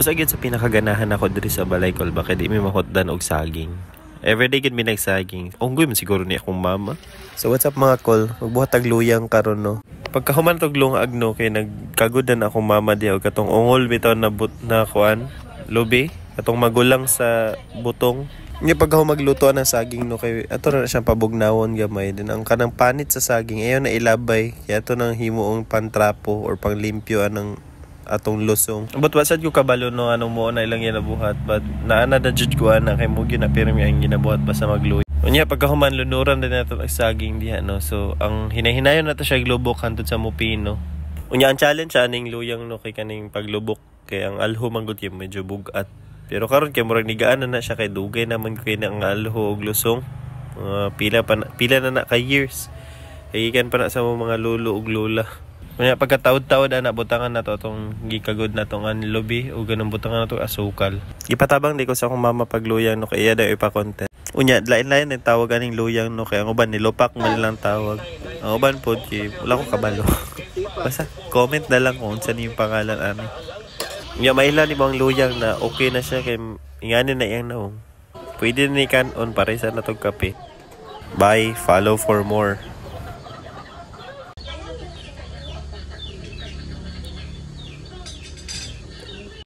Sagid sa pinakaganahan ako diri sa balay kol bakit di mi mahotdan og saging. Everyday gid mi nagsaging. Unggoy man siguro ni akong mama. So what's up mga kol? Magbuhat tag luyang karon no. Pagkahuman tog lungag no kay nagkagod na akong mama diha og katong ungol bitaw na na kuan, lubi, katong magulang sa butong. Nga pagka magluto na saging no kay ato na siyang pabugnawon gamay din ang kanang panit sa saging ayo na ilabay kaya ato nang himuong pantrapo or panglimpyo anang atong lusong. But wasad ko kabalo no anong mo na ilang ginabuhat but naana na jud ko ana kay mo na pirmi ang ginabuhat basta magluy. Unya pagka human lunuran din nato ang saging diha no. So ang hinay-hinayon nato siya glubok hantud sa mupino. Unya ang challenge aning luyang no kay kaning paglubok kay ang alho manggod kay medyo bugat. Pero karon kay murag nigaan na siya kay dugay naman kay ang alho og lusong. Pila na ka years. Kay ikan pa na sa mga lolo ug lola. Kanya pagkataod-taod ana butangan nato atong gikagod natong lubi o ganun butangan nato asukal. Ipatabang di ko sa akong mama pagluyang no kay iya daw ipa-content. Unya lain-lain ang tawag aning luyang no kay ang uban nilopak man lang tawag. Ang uban pod kay wala ko kabalo. Basta comment na lang kung saan yung pangalan ani. Unya maila ni bang luyang na okay na siya kay ingani na iyang naong. Pwede ni kanon para sa natog kape. Bye, follow for more.